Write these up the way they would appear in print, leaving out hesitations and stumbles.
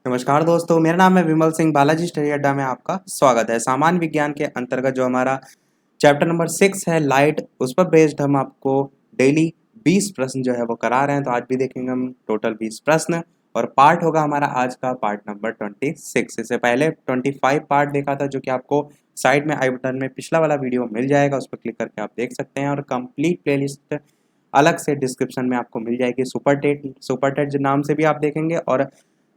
नमस्कार दोस्तों, मेरा नाम है विमल सिंह। बालाजी स्टडी अड्डा में आपका स्वागत है। सामान्य विज्ञान के अंतर्गत जो हमारा चैप्टर नंबर 6 है लाइट, उस पर बेस्ड हम आपको डेली 20 प्रश्न जो है वो करा रहे हैं। तो आज भी देखेंगे हम टोटल 20 प्रश्न और पार्ट होगा हमारा आज का पार्ट नंबर 26। इससे पहले 25 पार्ट देखा था, जो कि आपको साइड में आई बटन में पिछला वाला वीडियो मिल जाएगा, उस पर क्लिक करके आप देख सकते हैं। और कंप्लीट प्लेलिस्ट अलग से डिस्क्रिप्शन में आपको मिल जाएगी। सुपर टेट नाम से भी आप देखेंगे और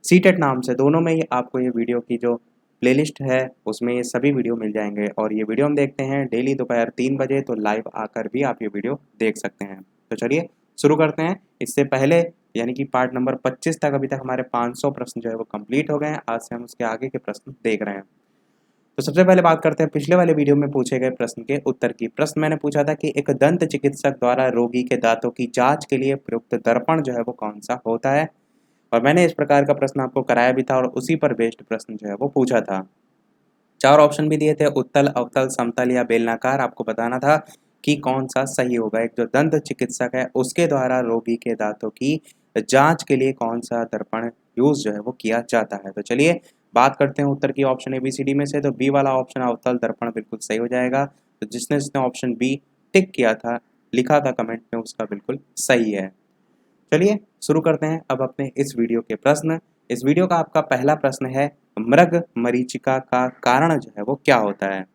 सीटेट नाम से, दोनों में ही आपको ये वीडियो की जो प्लेलिस्ट है उसमें ये सभी वीडियो मिल जाएंगे। और ये वीडियो हम देखते हैं डेली दोपहर 3 बजे, तो लाइव आकर भी आप ये वीडियो देख सकते हैं। तो चलिए शुरू करते हैं। इससे पहले यानी कि पार्ट नंबर 25 तक अभी तक हमारे 500 प्रश्न जो है वो कंप्लीट हो गए हैं। आज से हम उसके आगे के प्रश्न देख रहे हैं। तो सबसे पहले बात करते हैं पिछले वाले वीडियो में पूछे गए प्रश्न के उत्तर की। प्रश्न मैंने पूछा था कि एक दंत चिकित्सक द्वारा रोगी के दांतों की जांच के लिए प्रयुक्त दर्पण जो है वो कौन सा होता है, और मैंने इस प्रकार का प्रश्न आपको कराया भी था और उसी पर बेस्ड प्रश्न जो है वो पूछा था। 4 ऑप्शन भी दिए थे, उत्तल, अवतल, समतल या बेलनाकार। आपको बताना था कि कौन सा सही होगा। एक जो दंत चिकित्सक है उसके द्वारा रोगी के दांतों की जांच के लिए कौन सा दर्पण यूज जो है वो किया जाता है। तो चलिए बात करते हैं उत्तर की ऑप्शन ABCD में से। तो बी वाला ऑप्शन अवतल दर्पण बिल्कुल सही हो जाएगा। तो जिसने जिसने ऑप्शन बी टिक किया था, लिखा था कमेंट में, उसका बिल्कुल सही है। चलिए शुरू करते हैं अब अपने इस वीडियो के प्रश्न। इस वीडियो का आपका पहला प्रश्न है, मृग मरीचिका का कारण जो है वो क्या होता है।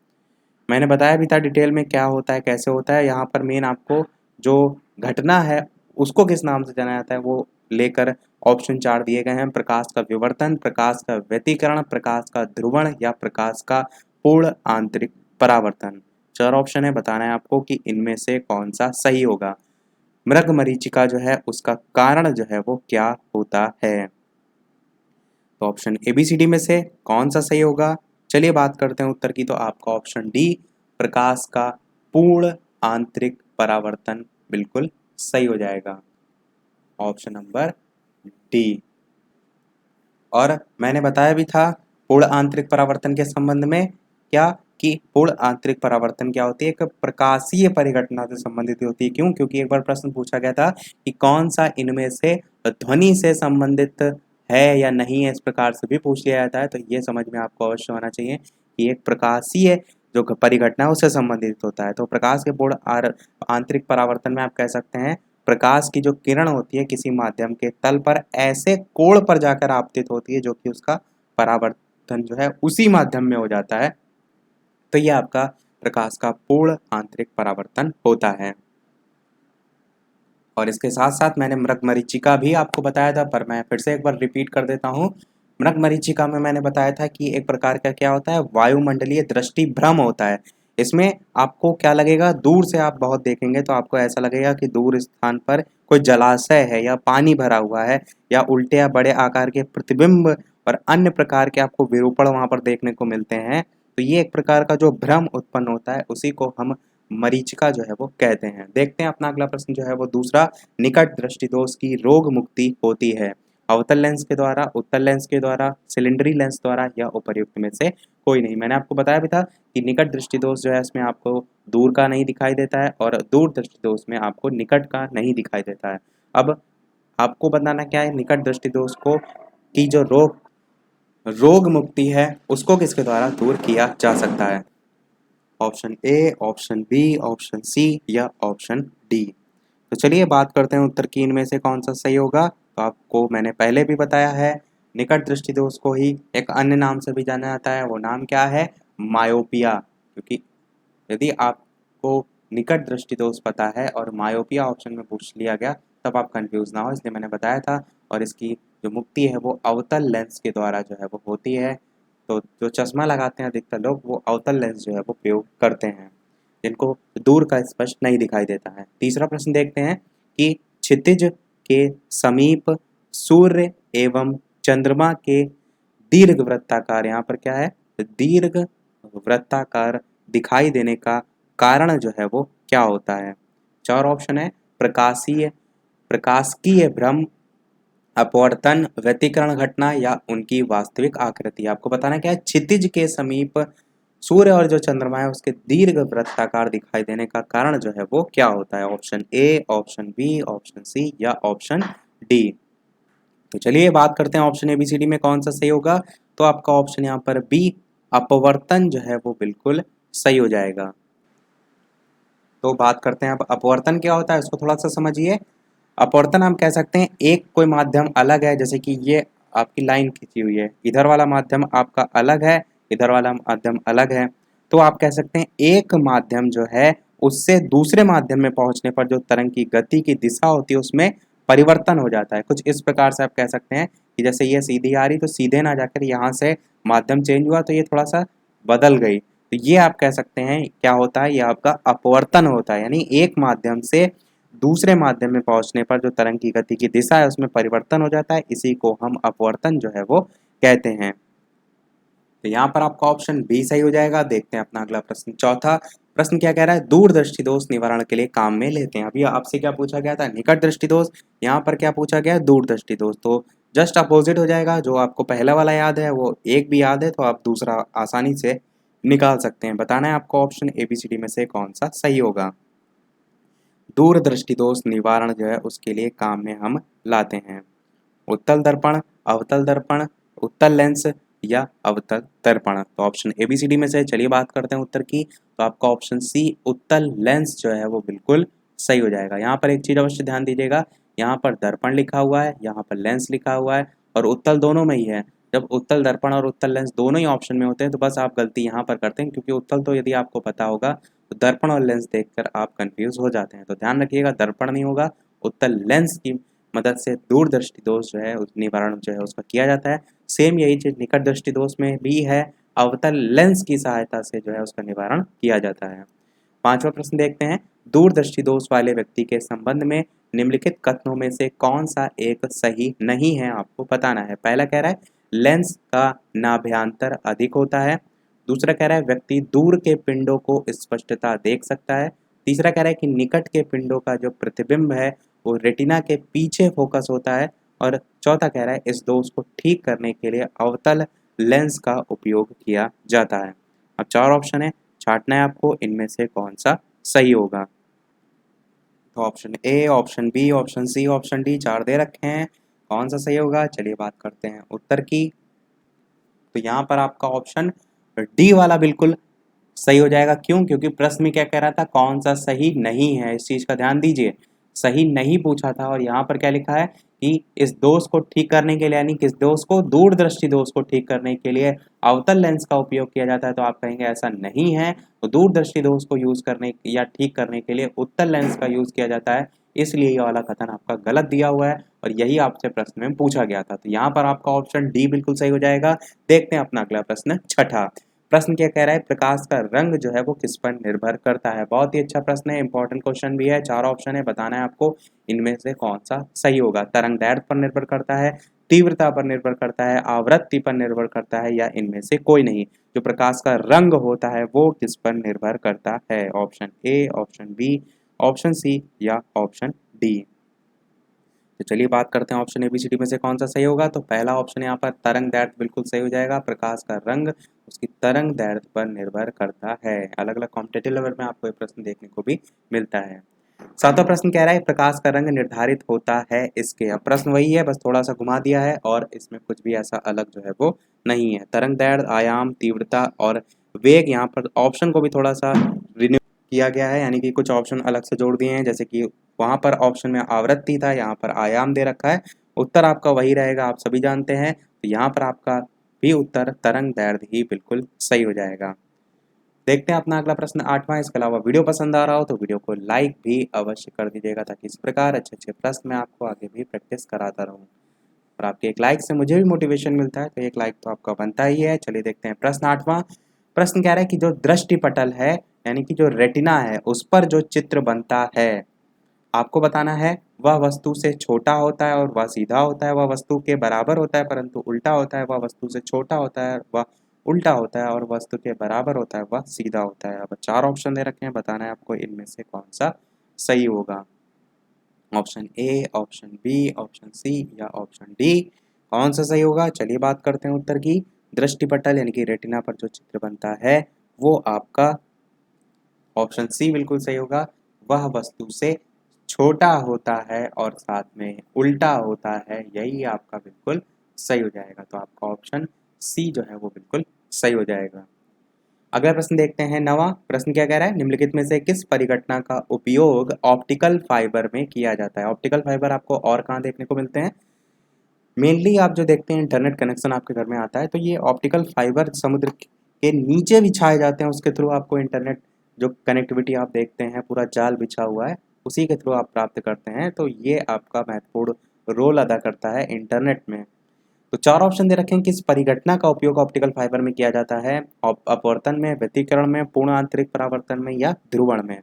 मैंने बताया भी था डिटेल में क्या होता है, कैसे होता है। यहाँ पर मेन आपको जो घटना है उसको किस नाम से जाना जाता है वो लेकर ऑप्शन 4 दिए गए हैं। प्रकाश का विवर्तन, प्रकाश का व्यतिकरण, प्रकाश का ध्रुवण या प्रकाश का पूर्ण आंतरिक परावर्तन। 4 ऑप्शन है, बताना है आपको कि इनमें से कौन सा सही होगा। मृग मरीचिका जो है उसका कारण जो है वो क्या होता है। तो ऑप्शन ABCD में से कौन सा सही होगा। चलिए बात करते हैं उत्तर की। तो आपका ऑप्शन डी, प्रकाश का पूर्ण आंतरिक परावर्तन, बिल्कुल सही हो जाएगा। Option number D. और मैंने बताया भी था पूर्ण आंतरिक परावर्तन के संबंध में क्या, कि पूर्ण आंतरिक परावर्तन क्या होती है, एक प्रकाशीय परिघटना से संबंधित होती है। क्यों? क्योंकि एक बार प्रश्न पूछा गया था कि कौन सा इनमें से ध्वनि से संबंधित है या नहीं है, इस प्रकार से भी पूछ लिया जाता है। तो ये समझ में आपको अवश्य होना चाहिए कि एक प्रकाशीय जो परिघटना है उससे संबंधित होता है। तो प्रकाश के पूर्ण आंतरिक परावर्तन में आप कह सकते हैं प्रकाश की जो किरण होती है किसी माध्यम के तल पर ऐसे कोण पर जाकर आपतित होती है जो कि उसका परावर्तन जो है उसी माध्यम में हो जाता है। तो यह आपका प्रकाश का पूर्ण आंतरिक परावर्तन होता है। और इसके साथ साथ मैंने मृगमरीचिका भी आपको बताया था, पर मैं फिर से एक बार रिपीट कर देता हूँ। मृगमरीचिका में मैंने बताया था कि एक प्रकार का क्या होता है, वायुमंडलीय दृष्टि भ्रम होता है। इसमें आपको क्या लगेगा, दूर से आप बहुत देखेंगे तो आपको ऐसा लगेगा कि दूर स्थान पर कोई जलाशय है या पानी भरा हुआ है या उल्टे या बड़े आकार के प्रतिबिंब और अन्य प्रकार के आपको विरूपण वहां पर देखने को मिलते हैं। तो ये एक प्रकार का जो भ्रम उत्पन्न होता है उसी को हम मरीचिका जो है वो कहते हैं। देखते हैं अपना अगला प्रश्न जो है वो दूसरा, निकट दृष्टि दोष की रोग मुक्ति होती है अवतल लेंस के द्वारा, उत्तल लेंस के द्वारा, सिलेंडरी लेंस द्वारा या उपर्युक्त में से कोई नहीं। मैंने आपको बताया भी था कि निकट दृष्टि दोष जो है इसमें आपको दूर का नहीं दिखाई देता है और दूर दृष्टि दोष में आपको निकट का नहीं दिखाई देता है। अब आपको बताना क्या है, निकट दृष्टि दोष को की जो रोग मुक्ति है उसको किसके द्वारा दूर किया जा सकता है। Option A, option B, option C या ऑप्शन डी। तो चलिए बात करते हैं उत्तर की, इनमें से कौन सा सही होगा। तो आपको मैंने पहले भी बताया है, निकट दृष्टि दोष को ही एक अन्य नाम से भी जाना जाता है। वो नाम क्या है, मायोपिया। क्योंकि यदि आपको निकट दृष्टि दोष पता है और मायोपिया ऑप्शन में पूछ लिया गया तब आप कंफ्यूज ना हो, इसलिए मैंने बताया था। और इसकी जो मुक्ति है वो अवतल लेंस के द्वारा जो है वो होती है। तो जो चश्मा लगाते हैं अधिकतर लोग वो अवतल लेंस जो है वो प्रयोग करते हैं, जिनको दूर का स्पष्ट नहीं दिखाई देता है। तीसरा प्रश्न देखते हैं कि क्षितिज के समीप सूर्य एवं चंद्रमा के दीर्घ वृत्ताकार, यहाँ पर क्या है, दीर्घ वृत्ताकार दिखाई देने का कारण जो है वो क्या होता है। 4 ऑप्शन है, प्रकाशकीय भ्रम, अपवर्तन, व्यतिकरण घटना या उनकी वास्तविक आकृति। आपको बताना क्या है, क्षितिज के समीप सूर्य और जो चंद्रमा है उसके दीर्घ वृत्ताकार दिखाई देने का कारण जो है वो क्या होता है। Option A, option B, option C या ऑप्शन डी। तो चलिए बात करते हैं ऑप्शन ABCD में कौन सा सही होगा। तो आपका ऑप्शन यहाँ पर बी अपवर्तन जो है वो बिल्कुल सही हो जाएगा। तो बात करते हैं अब अपवर्तन क्या होता है, उसको थोड़ा सा समझिए। अपवर्तन हम कह सकते हैं एक कोई माध्यम अलग है, जैसे कि ये आपकी लाइन खींची हुई है, इधर वाला माध्यम आपका अलग है, इधर वाला माध्यम अलग है। तो आप कह सकते हैं एक माध्यम जो है उससे दूसरे माध्यम में पहुंचने पर जो तरंग की गति की दिशा होती है उसमें परिवर्तन हो जाता है। कुछ इस प्रकार से आप कह सकते हैं कि जैसे ये सीधी आ रही तो सीधे ना जाकर यहाँ से माध्यम चेंज हुआ तो ये थोड़ा सा बदल गई, तो ये आप कह सकते हैं क्या होता है, ये आपका अपवर्तन होता है। यानी एक माध्यम से दूसरे माध्यम में पहुंचने पर जो तरंग की गति की दिशा है उसमें परिवर्तन हो जाता है, इसी को हम अपवर्तन जो है वो कहते हैं। तो यहाँ पर आपका ऑप्शन बी सही हो जाएगा। देखते हैं अपना अगला प्रश्न। चौथा प्रश्न क्या कह रहा है, दूरदृष्टि दोष निवारण के लिए काम में लेते हैं। अभी आपसे क्या पूछा गया था, निकट दृष्टि दोष, यहाँ पर क्या पूछा गया है, दूरदृष्टि दोष। तो जस्ट अपोजिट हो जाएगा। जो आपको पहला वाला याद है वो एक भी याद है तो आप दूसरा आसानी से निकाल सकते हैं। बताना है आपको ऑप्शन ABCD में से कौन सा सही होगा। दूरदृष्टि दोष निवारण जो है उसके लिए काम में हम लाते हैं उत्तल दर्पण, अवतल दर्पण, उत्तल लेंस या अवतल दर्पण। तो ऑप्शन ABCD में से चलिए बात करते हैं उत्तर की। तो आपका ऑप्शन सी उत्तल लेंस जो है वो बिल्कुल सही हो जाएगा। यहाँ पर एक चीज अवश्य ध्यान दीजिएगा, यहाँ पर दर्पण लिखा हुआ है, यहाँ पर लेंस लिखा हुआ है और उत्तल दोनों में ही है। जब उत्तल दर्पण और उत्तल लेंस दोनों ही ऑप्शन में होते हैं तो बस आप गलती यहाँ पर करते हैं, क्योंकि उत्तल तो यदि आपको पता होगा तो दर्पण और लेंस देखकर आप कंफ्यूज हो जाते हैं। तो ध्यान रखिएगा, दर्पण नहीं होगा, उत्तल लेंस की मदद से दूरदृष्टि दोष जो है निवारण जो है उसका किया जाता है। सेम यही चीज निकट दृष्टि दोष में भी है, अवतल लेंस की सहायता से जो है उसका निवारण किया जाता है। पांचवा प्रश्न देखते हैं, दूरदृष्टि दोष वाले व्यक्ति के संबंध में निम्नलिखित कथनों में से कौन सा एक सही नहीं है, आपको बताना है। पहला कह रहा है लेंस का नाभ्यांतर अधिक होता है। दूसरा कह रहा है व्यक्ति दूर के पिंडों को स्पष्टता देख सकता है। तीसरा कह रहा है कि निकट के पिंडों का जो प्रतिबिंब है वो रेटिना के पीछे फोकस होता है। और चौथा कह रहा है इस दोष को ठीक करने के लिए अवतल लेंस का उपयोग किया जाता है। अब चार ऑप्शन है, छांटना है आपको इनमें से कौन सा सही होगा। तो option A, option B, option C, option D, चार दे रखे हैं, कौन सा सही होगा। चलिए बात करते हैं उत्तर की। तो यहाँ पर आपका ऑप्शन डी वाला बिल्कुल सही हो जाएगा। क्यों? क्योंकि प्रश्न में क्या कह रहा था, कौन सा सही नहीं है, इस चीज का ध्यान दीजिए। सही नहीं पूछा था और यहाँ पर क्या लिखा है कि इस दोष को ठीक करने के लिए, यानी किस दोष को, दूरदृष्टि दोष को ठीक करने के लिए अवतल लेंस का उपयोग किया जाता है। तो आप कहेंगे ऐसा नहीं है, तो दूरदृष्टि दोष को यूज करने या ठीक करने के लिए उत्तल लेंस का यूज किया जाता है, इसलिए ये वाला कथन आपका गलत दिया हुआ है और यही आपसे प्रश्न में पूछा गया था। तो यहाँ पर आपका ऑप्शन डी बिल्कुल सही हो जाएगा। देखते हैं अपना अगला प्रश्न, छठा प्रश्न क्या कह रहा है, प्रकाश का रंग जो है वो किस पर निर्भर करता है। बहुत ही अच्छा प्रश्न है, इंपॉर्टेंट क्वेश्चन भी है। चार ऑप्शन है, बताना है आपको इनमें से कौन सा सही होगा। तरंग दैर्ध्य पर निर्भर करता है, तीव्रता पर निर्भर करता है, आवृत्ति पर निर्भर करता है या इनमें से कोई नहीं। जो प्रकाश का रंग होता है वो किस पर निर्भर करता है। Option A, option B, option C या ऑप्शन डी। तो चलिए बात करते हैं ऑप्शन ABCD में से कौन सा सही होगा। तो पहला ऑप्शन यहाँ पर तरंग दैर्ध्य बिल्कुल सही हो जाएगा। प्रकाश का रंग उसकी तरंग दैर्ध्य पर निर्भर करता है। अलग अलग कॉम्पिटेटिव लेवल में आपको ये प्रश्न देखने को भी मिलता है। सातवां प्रश्न कह रहा है प्रकाश का रंग निर्धारित होता है इसके। अब प्रश्न वही है, बस थोड़ा सा घुमा दिया है और इसमें कुछ भी ऐसा अलग जो है वो नहीं है। तरंग दैर्ध्य, आयाम, तीव्रता और वेग, यहाँ पर ऑप्शन को भी थोड़ा सा रिन्यू किया गया है, यानी कि कुछ ऑप्शन अलग से जोड़ दिए हैं। जैसे कि वहां पर ऑप्शन में आवृत्ति था, यहाँ पर आयाम दे रखा है। उत्तर आपका वही रहेगा, आप सभी जानते हैं। तो यहाँ पर आपका भी उत्तर तरंग दैर्ध्य ही बिल्कुल सही हो जाएगा। देखते हैं अपना अगला प्रश्न, आठवां। इसके अलावा वीडियो पसंद आ रहा हो तो वीडियो को लाइक भी अवश्य कर दीजिएगा, ताकि इस प्रकार अच्छे अच्छे प्रश्न मैं आपको आगे भी प्रैक्टिस कराता रहूं। और आपके एक लाइक से मुझे भी मोटिवेशन मिलता है, तो एक लाइक तो आपका बनता ही है। चलिए देखते हैं प्रश्न आठवां। प्रश्न कह रहा है कि जो दृष्टि पटल है, यानी कि जो रेटिना है, उस पर जो चित्र बनता है, आपको बताना है वह वस्तु से छोटा होता है और वह सीधा होता है, वह वस्तु के बराबर होता है परंतु उल्टा होता है, वह वस्तु से छोटा होता है वह उल्टा होता है और वस्तु के बराबर होता है वह सीधा होता है। अब चार ऑप्शन दे रखे हैं, बताना है आपको इनमें से कौन सा सही होगा। Option A, option B, option C या ऑप्शन डी, कौन सा सही होगा। चलिए बात करते हैं उत्तर की। दृष्टिपटल यानी कि रेटिना पर जो चित्र बनता है वो आपका ऑप्शन सी बिल्कुल सही होगा। वह वस्तु से छोटा होता है और साथ में उल्टा होता है, यही आपका बिल्कुल सही हो जाएगा। तो आपका ऑप्शन सी जो है वो बिल्कुल सही हो जाएगा। अगला प्रश्न देखते हैं। नवा प्रश्न क्या कह रहा है, निम्नलिखित में से किस परिघटना का उपयोग ऑप्टिकल फाइबर में किया जाता है। ऑप्टिकल फाइबर आपको और कहाँ देखने को मिलते हैं, मेनली आप जो देखते हैं इंटरनेट कनेक्शन आपके घर में आता है तो ये ऑप्टिकल फाइबर समुद्र के नीचे बिछाए जाते हैं, उसके थ्रू आपको इंटरनेट जो कनेक्टिविटी आप देखते हैं पूरा जाल बिछा हुआ है उसी के थ्रू आप प्राप्त करते हैं। तो ये आपका महत्वपूर्ण रोल अदा करता है इंटरनेट में। तो चार ऑप्शन दे रखे हैं, किस परिघटना का उपयोग ऑप्टिकल फाइबर में किया जाता है, अपवर्तन में, व्यतिकरण में, पूर्ण आंतरिक परावर्तन में या ध्रुवण में।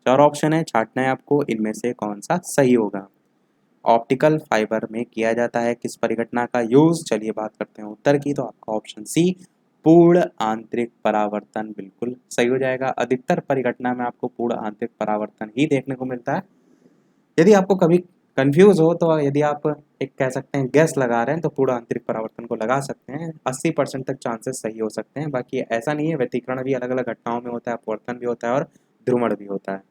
चार ऑप्शन है, छांटना है आपको इनमें से कौन सा सही होगा। ऑप्टिकल फाइबर में किया जाता है किस परिघटना का यूज, चलिए बात करते हैं उत्तर की। तो आपका ऑप्शन सी पूर्ण आंतरिक परावर्तन बिल्कुल सही हो जाएगा। अधिकतर परिघटना में आपको पूर्ण आंतरिक परावर्तन ही देखने को मिलता है। यदि आपको कभी कंफ्यूज हो तो यदि आप एक कह सकते हैं गैस लगा रहे हैं तो पूर्ण आंतरिक परावर्तन को लगा सकते हैं, 80% तक चांसेस सही हो सकते हैं। बाकी ऐसा नहीं है, व्यतिकरण भी अलग अलग घटनाओं में होता है, अपवर्तन भी होता है और ध्रुवण भी होता है।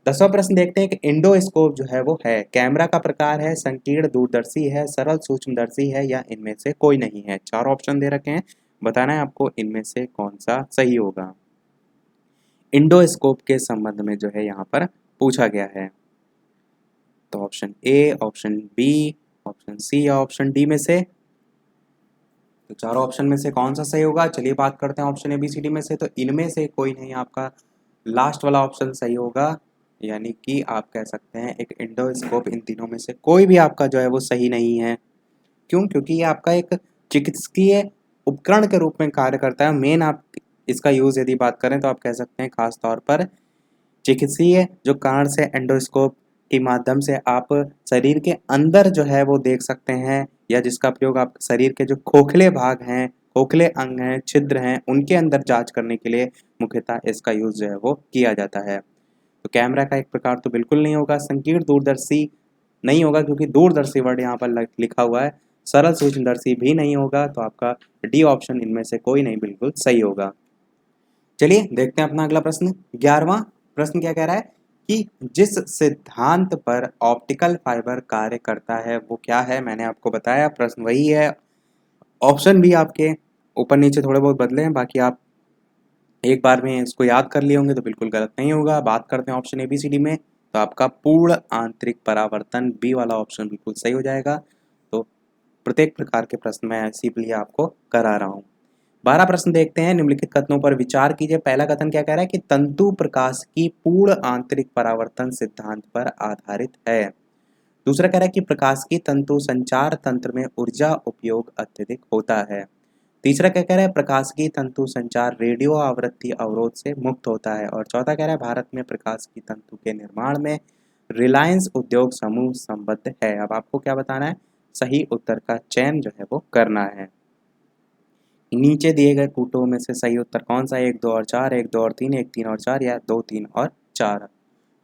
10वां प्रश्न देखते हैं कि इंडोस्कोप जो है वो है, कैमरा का प्रकार है, संकीर्ण दूरदर्शी है, सरल सूक्ष्मदर्शी है या इनमें से कोई नहीं है। चार ऑप्शन दे रखे हैं, बताना है आपको इनमें से कौन सा सही होगा। इंडोस्कोप के संबंध में जो है यहाँ पर पूछा गया है। तो option A, option B, option C या ऑप्शन डी में से, तो चारों ऑप्शन में से कौन सा सही होगा। चलिए बात करते हैं option A B C D में से। तो इनमें से कोई नहीं, आपका लास्ट वाला ऑप्शन सही होगा, यानी कि आप कह सकते हैं एक इंडोस्कोप। इन तीनों में से कोई भी आपका जो है वो सही नहीं है। क्यों, क्योंकि ये आपका एक चिकित्सकीय उपकरण के रूप में कार्य करता है। मेन आप इसका यूज़ यदि बात करें तो आप कह सकते हैं खास तौर पर चिकित्सीय जो कारण से एंडोस्कोप के माध्यम से आप शरीर के अंदर जो है वो देख सकते हैं, या जिसका प्रयोग आप शरीर के जो खोखले भाग हैं, खोखले अंग हैं, छिद्र हैं, उनके अंदर जांच करने के लिए मुख्यतः इसका यूज़ जो है वो किया जाता है। तो कैमरा का एक प्रकार तो बिल्कुल नहीं होगा, संकीर्ण दूरदर्शी नहीं होगा क्योंकि दूरदर्शी वर्ड यहाँ पर लिखा हुआ है, सरल सूक्ष्मदर्शी भी नहीं होगा। तो आपका डी ऑप्शन इनमें से कोई नहीं बिल्कुल सही होगा। चलिए देखते हैं अपना अगला प्रश्न। 11वां प्रश्न क्या कह रहा है कि जिस सिद्धांत पर ऑप्टिकल फाइबर कार्य करता है वो क्या है। मैंने आपको बताया प्रश्न वही है। ऑप्शन भी आपके ऊपर नीचे थोड़े बहुत बदले हैं, बाकी आप एक बार में इसको याद कर लिए होंगे तो बिल्कुल गलत नहीं होगा। बात करते हैं option A B C D में, तो आपका पूर्ण आंतरिक परावर्तन बी वाला ऑप्शन बिल्कुल सही हो जाएगा। तो प्रत्येक प्रकार के प्रश्न मैं इसीलिए आपको करा रहा हूँ। 12 प्रश्न देखते हैं, निम्नलिखित कथनों पर विचार कीजिए। पहला कथन क्या कह रहा है कि तंतु प्रकाश की पूर्ण आंतरिक परावर्तन सिद्धांत पर आधारित है। दूसरा कह रहा है कि प्रकाश की तंतु संचार तंत्र में ऊर्जा उपयोग अत्यधिक होता है। तीसरा क्या कह रहा है, प्रकाश की तंतु संचार रेडियो आवृत्ति अवरोध से मुक्त होता है। और चौथा कह रहा है भारत में प्रकाश की तंतु के निर्माण में रिलायंस उद्योग समूह संबद्ध है। अब आपको क्या बताना है, सही उत्तर का चयन जो है वो करना है। नीचे दिए गए कूटों में से सही उत्तर कौन सा है, 1, 2 और 4, 1, 2 और 3, 1, 3 और 4 या 2, 3 और 4।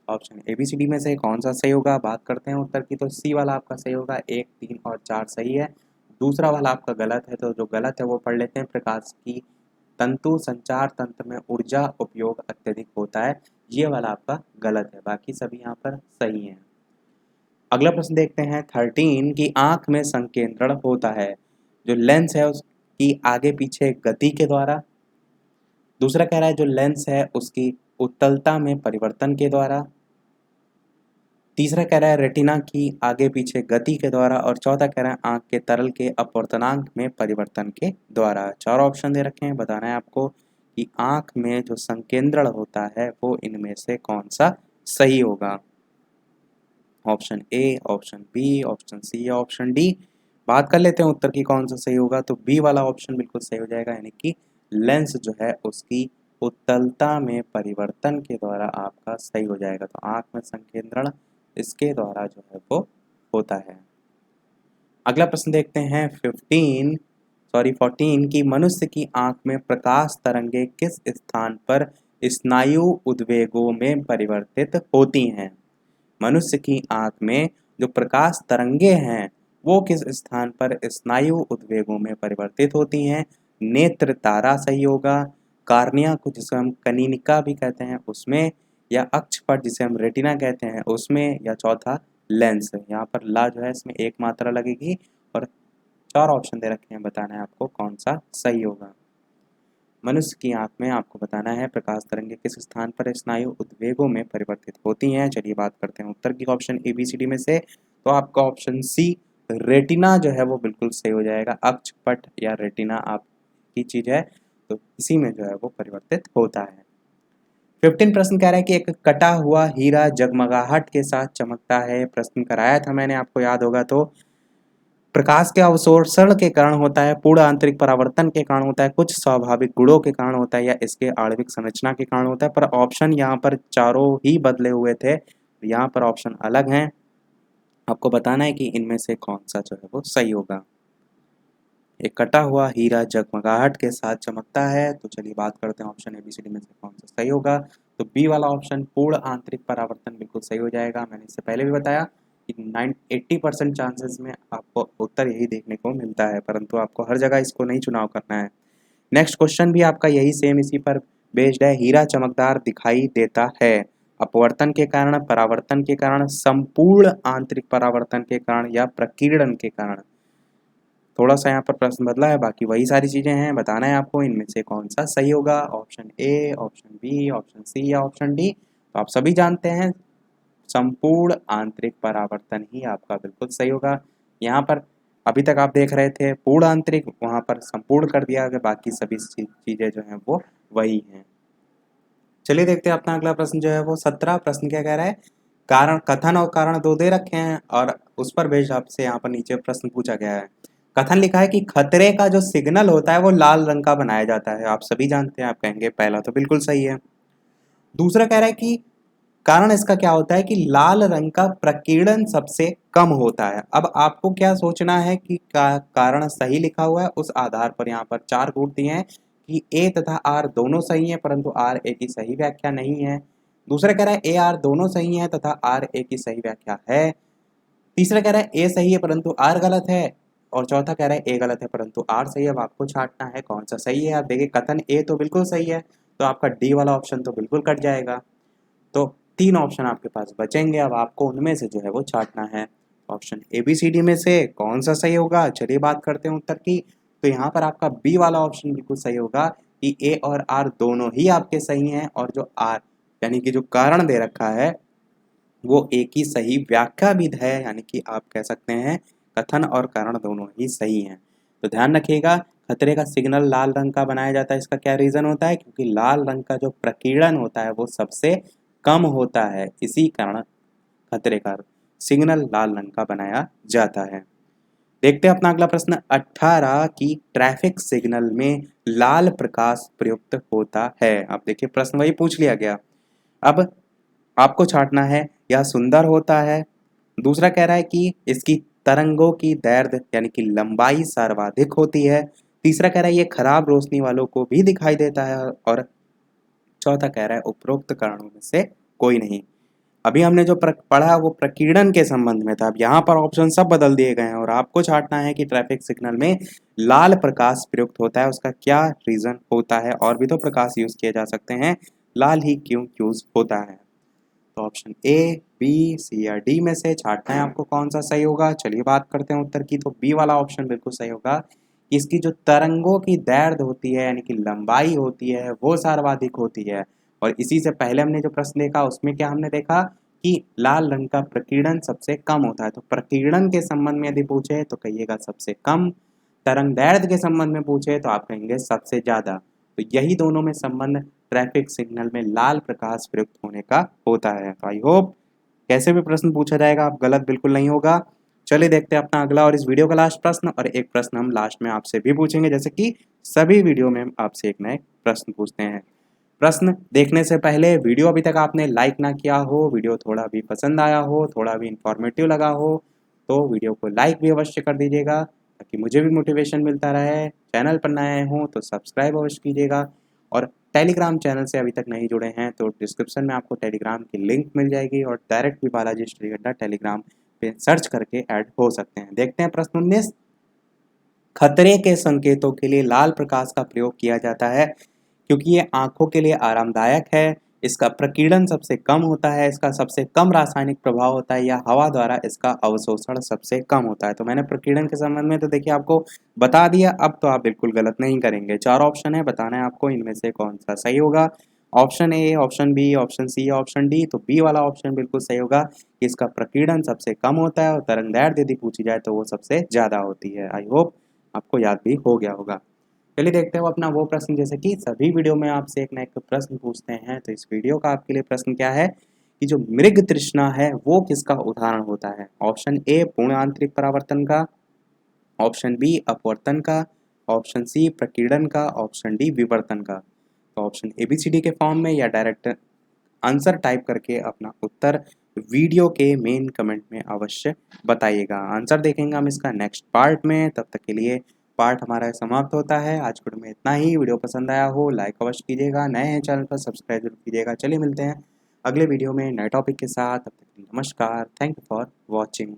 Option A B C D में से कौन सा सही होगा। बात करते हैं उत्तर की, तो सी वाला आपका सही होगा, 1, 3 और 4 सही है। दूसरा वाला आपका गलत है, तो जो गलत है वो पढ़ लेते हैं। प्रकाश की तंतु संचार तंत्र में ऊर्जा उपयोग अत्यधिक होता है, ये वाला आपका गलत है। बाकी सभी यहाँ पर सही हैं। अगला प्रश्न देखते हैं 13 की आंख में संकेंद्रण होता है, जो लेंस है उसकी आगे पीछे गति के द्वारा। दूसरा कह रहा है जो लेंस है उसकी उत्तलता में परिवर्तन के द्वारा। तीसरा कह रहा है रेटिना की आगे पीछे गति के द्वारा। और चौथा कह रहा है आंख के तरल के अपवर्तनांक में परिवर्तन के द्वारा। चार ऑप्शन दे रखे हैं, बताना है आपको कि आंख में जो संकेंद्रण होता है वो इनमें से कौन सा सही होगा। Option A, option B, option C या ऑप्शन डी। बात कर लेते हैं उत्तर की कौन सा सही होगा। तो बी वाला ऑप्शन बिल्कुल सही हो जाएगा, यानी कि लेंस जो है उसकी उत्तलता में परिवर्तन के द्वारा आपका सही हो जाएगा। तो आंख में संकेंद्रण इसके द्वारा जो है वो होता है। अगला प्रश्न देखते हैं 14 की मनुष्य की आंख में प्रकाश तरंगे किस स्थान पर स्नायु उद्वेगों में परिवर्तित होती हैं। मनुष्य की आंख में जो प्रकाश तरंगे हैं वो किस स्थान पर स्नायु उद्वेगों में परिवर्तित होती हैं। नेत्र तारा सही होगा, कार्निया को जिसे हम कनिनिका भी कहते हैं उसमें, या अक्षपट जिसे हम रेटिना कहते हैं उसमें, या चौथा लेंस। यहाँ पर ला जो है इसमें एक मात्रा लगेगी और 4 ऑप्शन दे रखे हैं, बताना है आपको कौन सा सही होगा। मनुष्य की आंख में आपको बताना है प्रकाश तरंगे किस स्थान पर स्नायु उद्वेगों में परिवर्तित होती हैं। चलिए बात करते हैं उत्तर की ऑप्शन ABCD में से। तो आपका ऑप्शन सी रेटिना जो है वो बिल्कुल सही हो जाएगा। अक्षपट या रेटिना आपकी चीज है, तो इसी में जो है वो परिवर्तित होता है। 15 प्रश्न कह रहा है कि एक कटा हुआ हीरा जगमगाहट के साथ चमकता है। प्रश्न कराया था मैंने, आपको याद होगा तो। प्रकाश के अवशोषण के कारण होता है, पूर्ण आंतरिक परावर्तन के कारण होता है, कुछ स्वाभाविक गुणों के कारण होता है, या इसके आणविक संरचना के कारण होता है। पर ऑप्शन यहाँ पर चारों ही बदले हुए थे, यहाँ पर ऑप्शन अलग हैं। आपको बताना है कि इनमें से कौन सा जो है वो सही होगा। एक कटा हुआ हीरा जगमगाहट के साथ चमकता है, तो चलिए बात करते हैं ऑप्शन ABCD में से कौन सा सही होगा। तो बी वाला ऑप्शन पूर्ण आंतरिक परावर्तन बिल्कुल सही हो जाएगा। मैंने इससे पहले भी बताया कि 80% चांसेस में आपको उत्तर यही देखने को मिलता है, परंतु आपको हर जगह इसको नहीं चुनाव करना है। नेक्स्ट क्वेश्चन भी आपका यही सेम इसी पर बेस्ड है। हीरा चमकदार दिखाई देता है अपवर्तन के कारण, परावर्तन के कारण, संपूर्ण आंतरिक परावर्तन के कारण, या प्रकीर्णन के कारण। थोड़ा सा यहाँ पर प्रश्न बदला है, बाकी वही सारी चीजें हैं। बताना है आपको इनमें से कौन सा सही होगा। Option A, option B, option C या ऑप्शन डी। तो आप सभी जानते हैं संपूर्ण आंतरिक परावर्तन ही आपका बिल्कुल सही होगा। यहाँ पर अभी तक आप देख रहे थे पूर्ण आंतरिक, वहां पर संपूर्ण कर दिया गया, बाकी सभी चीजें जो हैं वो वही हैं। चलिए देखते हैं अपना अगला प्रश्न जो है वो 17 प्रश्न क्या कह रहा है। कारण, कथन और कारण दो दे रखे हैं और उस पर बेस्ड आपसे यहाँ पर नीचे प्रश्न पूछा गया है। कथन लिखा है कि खतरे का जो सिग्नल होता है वो लाल रंग का बनाया जाता है। आप सभी जानते हैं, आप कहेंगे पहला तो बिल्कुल सही है। दूसरा कह रहा है कि कारण इसका क्या होता है कि लाल रंग का प्रकीर्णन सबसे कम होता है। अब आपको क्या सोचना है कि कारण सही लिखा हुआ है, उस आधार पर यहाँ पर 4 गुण दिए हैं कि ए तथा आर दोनों सही हैं, परंतु आर ए की सही व्याख्या नहीं है। दूसरा कह रहा है ए आर दोनों सही हैं तथा आर ए की सही व्याख्या है। तीसरा कह रहा है ए सही है परंतु आर गलत है। और चौथा कह रहा है ए गलत है परंतु आर सही है। अब आपको छांटना है कौन सा सही है। आप देखिए कथन ए तो बिल्कुल सही है, तो आपका डी वाला ऑप्शन तो बिल्कुल कट जाएगा। तो 3 ऑप्शन आपके पास बचेंगे, अब आपको उनमें से जो है वो छांटना है। ऑप्शन ABCD में से कौन सा सही होगा। चलिए बात करते हैं उत्तर की। तो यहाँ पर आपका बी वाला ऑप्शन बिल्कुल सही होगा कि ए और आर दोनों ही आपके सही हैं, और जो आर यानी कि जो कारण दे रखा है वो एक ही सही व्याख्या भी है, यानी कि आप कह सकते हैं कथन और कारण दोनों ही सही हैं। तो ध्यान रखिएगा, खतरे का सिग्नल लाल रंग का बनाया जाता है। इसका क्या रीजन होता है, क्योंकि लाल रंग का जो प्रकीर्णन होता है वो सबसे कम होता है, इसी कारण खतरे का सिग्नल लाल रंग का बनाया जाता है। देखते हैं अपना अगला प्रश्न 18 की ट्रैफिक सिग्नल में लाल प्रकाश प्रयुक्त होता है। अब देखिए प्रश्न वही पूछ लिया गया। अब आपको छांटना है, यह सुंदर होता है। दूसरा कह रहा है कि इसकी तरंगों की दैर्ध्य यानी कि लंबाई सर्वाधिक होती है। तीसरा कह रहा है ये खराब रोशनी वालों को भी दिखाई देता है। और चौथा कह रहा है उपरोक्त कारणों में से कोई नहीं। अभी हमने जो पढ़ा वो प्रकीर्णन के संबंध में था। अब यहाँ पर ऑप्शन सब बदल दिए गए हैं और आपको छांटना है कि ट्रैफिक सिग्नल में लाल प्रकाश प्रयुक्त होता है, उसका क्या रीजन होता है। और भी तो प्रकाश यूज किए जा सकते हैं, लाल ही क्यों यूज होता है। तो ऑप्शन ए, बी, सी या डी में से छांटना है आपको कौन सा सही होगा। चलिए बात करते हैं उत्तर की। तो बी वाला ऑप्शन बिल्कुल सही होगा। इसकी जो तरंगों की दैर्ध्य होती है यानी कि लंबाई होती है वो सर्वाधिक होती है। और इसी से पहले हमने जो प्रश्न देखा उसमें क्या हमने देखा कि लाल रंग का प्रकीर्णन सबसे कम होता है। तो प्रकीर्णन के संबंध में यदि पूछे तो कहिएगा सबसे कम, तरंग दैर्ध्य के संबंध में पूछे तो आप कहेंगे सबसे ज्यादा। तो यही दोनों में संबंध ट्रैफिक सिग्नल में लाल प्रकाश प्रयुक्त होने का होता है। तो आई होप कैसे भी प्रश्न पूछा जाएगा आप गलत बिल्कुल नहीं होगा। चलिए देखते हैं अपना अगला और इस वीडियो का लास्ट प्रश्न। और एक प्रश्न हम लास्ट में आपसे भी पूछेंगे, जैसे कि सभी वीडियो में हम आपसे एक नए प्रश्न पूछते हैं। प्रश्न देखने से पहले वीडियो अभी तक आपने लाइक ना किया हो, वीडियो थोड़ा भी पसंद आया हो, थोड़ा भी इंफॉर्मेटिव लगा हो, तो वीडियो को लाइक भी अवश्य कर दीजिएगा ताकि मुझे भी मोटिवेशन मिलता रहे। चैनल पर नए आए हों तो सब्सक्राइब अवश्य कीजिएगा। और टेलीग्राम चैनल से अभी तक नहीं जुड़े हैं तो डिस्क्रिप्शन में आपको टेलीग्राम की लिंक मिल जाएगी, और डायरेक्ट भी बालाजी स्टडी अड्डा टेलीग्राम पे सर्च करके ऐड हो सकते हैं। देखते हैं प्रश्न 19। खतरे के संकेतों के लिए लाल प्रकाश का प्रयोग किया जाता है क्योंकि ये आंखों के लिए आरामदायक है, इसका प्रकीर्णन सबसे कम होता है, इसका सबसे कम रासायनिक प्रभाव होता है, या हवा द्वारा इसका अवशोषण सबसे कम होता है। तो मैंने प्रकीर्णन के संबंध में तो देखिए आपको बता दिया, अब तो आप बिल्कुल गलत नहीं करेंगे। 4 ऑप्शन है, बताना है आपको इनमें से कौन सा सही होगा। Option A, option B, option C, option D. तो बी वाला ऑप्शन बिल्कुल सही होगा कि इसका प्रकीर्णन सबसे कम होता है और तरंगदैर्ध्य यदि पूछी जाए तो वो सबसे ज़्यादा होती है। आई होप आपको याद भी हो गया होगा। चलिए देखते हो अपना वो प्रश्न, जैसे कि सभी वीडियो में आपसे एक ना एक प्रश्न पूछते हैं, तो इस वीडियो का आपके लिए प्रश्न क्या है कि जो मृग तृष्णा है वो किसका उदाहरण होता है। ऑप्शन ए पूर्ण आंतरिक परावर्तन का, ऑप्शन बी अपवर्तन का, ऑप्शन सी प्रकीर्णन का, ऑप्शन डी विवर्तन का। तो ऑप्शन ABCD के फॉर्म में या डायरेक्ट आंसर टाइप करके अपना उत्तर वीडियो के मेन कमेंट में अवश्य बताइएगा। आंसर देखेंगे हम इसका नेक्स्ट पार्ट में। तब तक के लिए पार्ट हमारा समाप्त होता है। आज वीडियो में इतना ही। वीडियो पसंद आया हो लाइक अवश्य कीजिएगा, नए हैं चैनल पर सब्सक्राइब जरूर कीजिएगा। चलिए मिलते हैं अगले वीडियो में नए टॉपिक के साथ। तब तक के लिए नमस्कार। Thank you for watching.